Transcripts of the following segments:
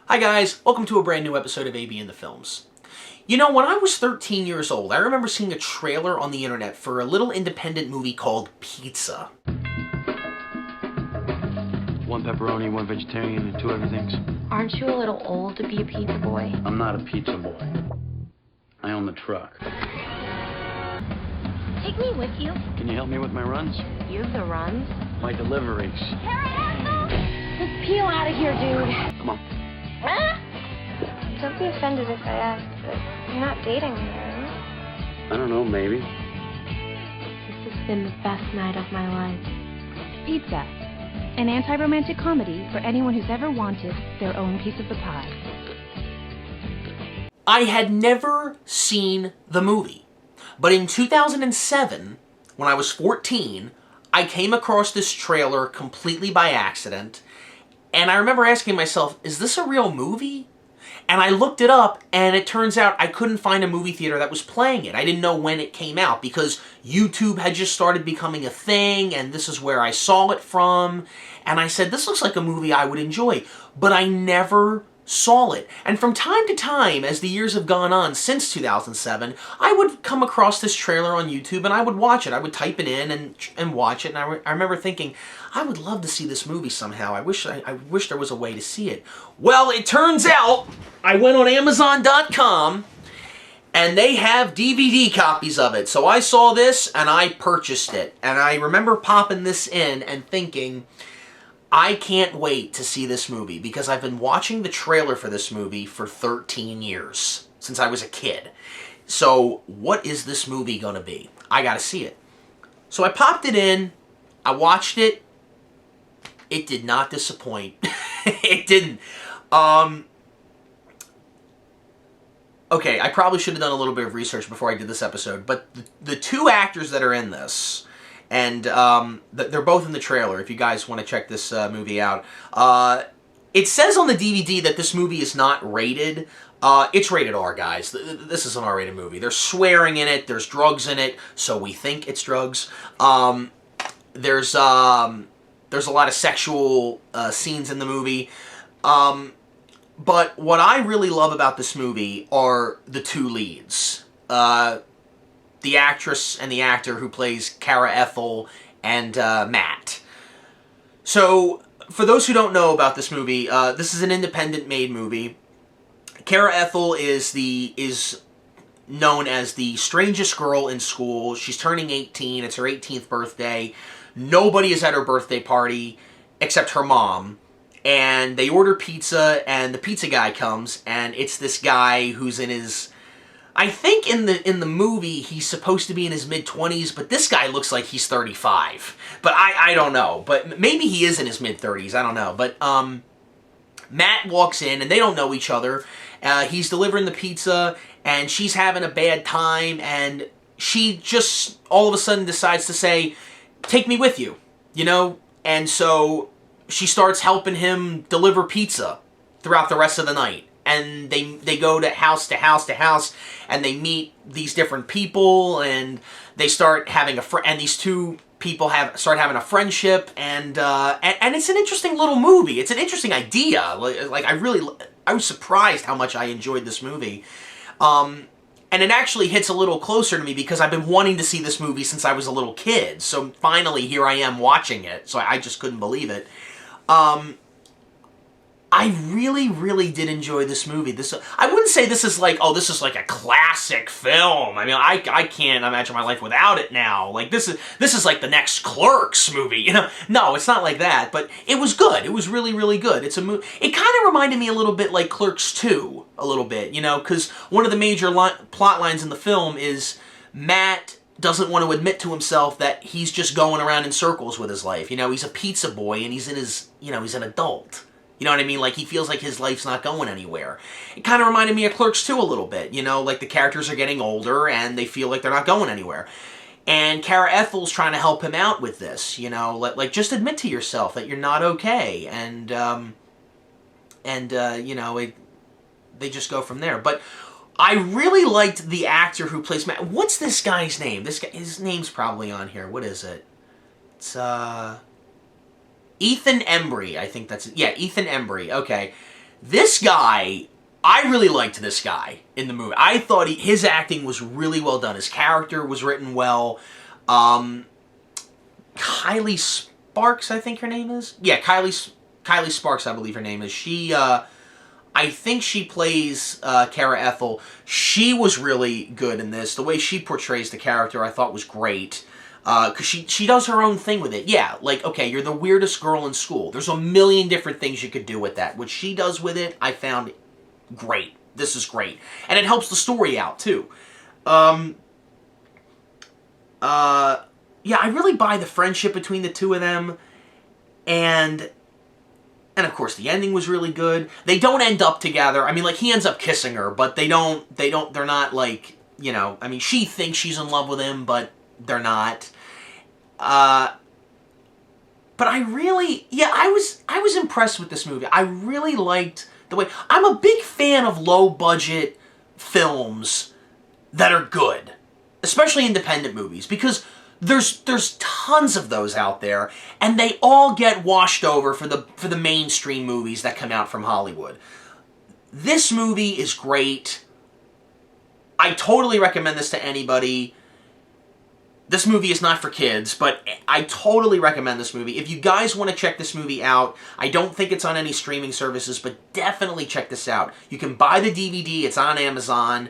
Hi guys, welcome to a brand new episode of AB in the Films. You know, when I was 13 years old, I remember seeing a trailer on the internet for a little independent movie called Pizza. One pepperoni, one vegetarian, and two everythings. Aren't you a little old to be a pizza boy? I'm not a pizza boy. I own the truck. Take me with you. Can you help me with my runs? You have the runs. My deliveries. Just peel out of here, dude. Come on. Don't be offended if I ask, but you're not dating me, are you? I don't know, maybe. This has been the best night of my life. Pizza, an anti-romantic comedy for anyone who's ever wanted their own piece of the pie. I had never seen the movie, but in 2007, when I was 14, I came across this trailer completely by accident, and I remember asking myself, is this a real movie? And I looked it up, and it turns out I couldn't find a movie theater that was playing it. I didn't know when it came out, because YouTube had just started becoming a thing, and this is where I saw it from. And I said, this looks like a movie I would enjoy. But I never saw it. And from time to time, as the years have gone on since 2007, I would come across this trailer on YouTube, and I would watch it. I would type it in and watch it, and I remember thinking, I would love to see this movie somehow. I wish there was a way to see it. Well, it turns out I went on Amazon.com and they have DVD copies of it. So I saw this and I purchased it. And I remember popping this in and thinking, I can't wait to see this movie because I've been watching the trailer for this movie for 13 years, since I was a kid. So what is this movie gonna be? I gotta see it. So I popped it in, I watched it. It did not disappoint. It didn't. Okay, I probably should have done a little bit of research before I did this episode, but the two actors that are in this, and they're both in the trailer, if you guys want to check this movie out. It says on the DVD that this movie is not rated. It's rated R, guys. This is an R-rated movie. There's swearing in it, there's drugs in it, so we think it's drugs. There's a lot of sexual scenes in the movie. But what I really love about this movie are the two leads. The actress and the actor who plays Kara Ethel and Matt. So, for those who don't know about this movie, this is an independent-made movie. Kara Ethel is known as the strangest girl in school. She's turning 18. It's her 18th birthday. Nobody is at her birthday party except her mom. And they order pizza, and the pizza guy comes, and it's this guy who's in his... I think in the movie he's supposed to be in his mid-20s, but this guy looks like he's 35. But I don't know. But maybe he is in his mid-30s. I don't know. But Matt walks in, and they don't know each other. He's delivering the pizza, and she's having a bad time, and she just all of a sudden decides to say, take me with you, you know? And so she starts helping him deliver pizza throughout the rest of the night. And they go to house to house to house, and they meet these different people, and they start having and these two people start having a friendship, and it's an interesting little movie. It's an interesting idea. Like I was surprised how much I enjoyed this movie. And it actually hits a little closer to me because I've been wanting to see this movie since I was a little kid. So finally, here I am watching it. So I just couldn't believe it. I really, really did enjoy this movie. I wouldn't say this is like, oh, this is like a classic film. I mean, I can't imagine my life without it now. Like, this is like the next Clerks movie, you know? No, it's not like that, but it was good. It was really, really good. It's a movie. It kind of reminded me a little bit like Clerks 2, a little bit, you know? Because one of the major plot lines in the film is Matt doesn't want to admit to himself that he's just going around in circles with his life. You know, he's a pizza boy, and he's an adult. You know what I mean? Like, he feels like his life's not going anywhere. It kind of reminded me of Clerks 2 a little bit. You know, like the characters are getting older and they feel like they're not going anywhere. And Kara Ethel's trying to help him out with this, you know, like just admit to yourself that you're not okay. And you know, they just go from there. But I really liked the actor who plays Matt. What's this guy's name? His name's probably on here. What is it? It's, Ethan Embry, I think that's it. Yeah, Ethan Embry. Okay. This guy, I really liked this guy in the movie. I thought his acting was really well done. His character was written well. Kylie Sparks, I think her name is? Yeah, Kylie Sparks, I believe her name is. She, I think she plays Kara Ethel. She was really good in this. The way she portrays the character I thought was great. Because she does her own thing with it. Yeah, like, okay, you're the weirdest girl in school. There's a million different things you could do with that. What she does with it, I found great. This is great. And it helps the story out, too. Yeah, I really buy the friendship between the two of them. And of course, the ending was really good. They don't end up together. I mean, like, he ends up kissing her, but they're not, like, you know, I mean, she thinks she's in love with him, but they're not. But I really, yeah, I was impressed with this movie. I really liked the way, I'm a big fan of low-budget films that are good, especially independent movies, because there's tons of those out there, and they all get washed over for the mainstream movies that come out from Hollywood. This movie is great. I totally recommend this to anybody. This movie is not for kids, but I totally recommend this movie. If you guys want to check this movie out, I don't think it's on any streaming services, but definitely check this out. You can buy the DVD. It's on Amazon.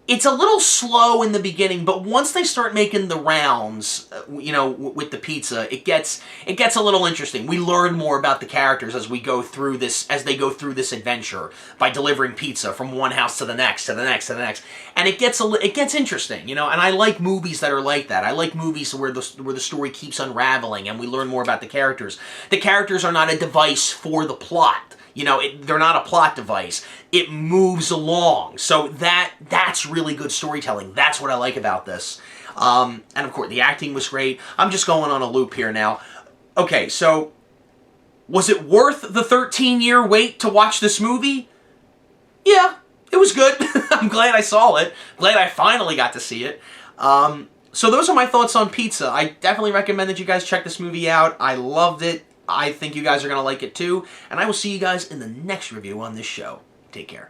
It's a little slow in the beginning, but once they start making the rounds, you know, with the pizza, it gets a little interesting. We learn more about the characters as they go through this adventure by delivering pizza from one house to the next, to the next, to the next, and it gets interesting, you know. And I like movies that are like that. I like movies where the story keeps unraveling and we learn more about the characters. The characters are not a device for the plot. You know, they're not a plot device. It moves along. So that's really good storytelling. That's what I like about this. And of course, the acting was great. I'm just going on a loop here now. Okay, so was it worth the 13-year wait to watch this movie? Yeah, it was good. I'm glad I saw it. Glad I finally got to see it. So those are my thoughts on Pizza. I definitely recommend that you guys check this movie out. I loved it. I think you guys are going to like it too. And I will see you guys in the next review on this show. Take care.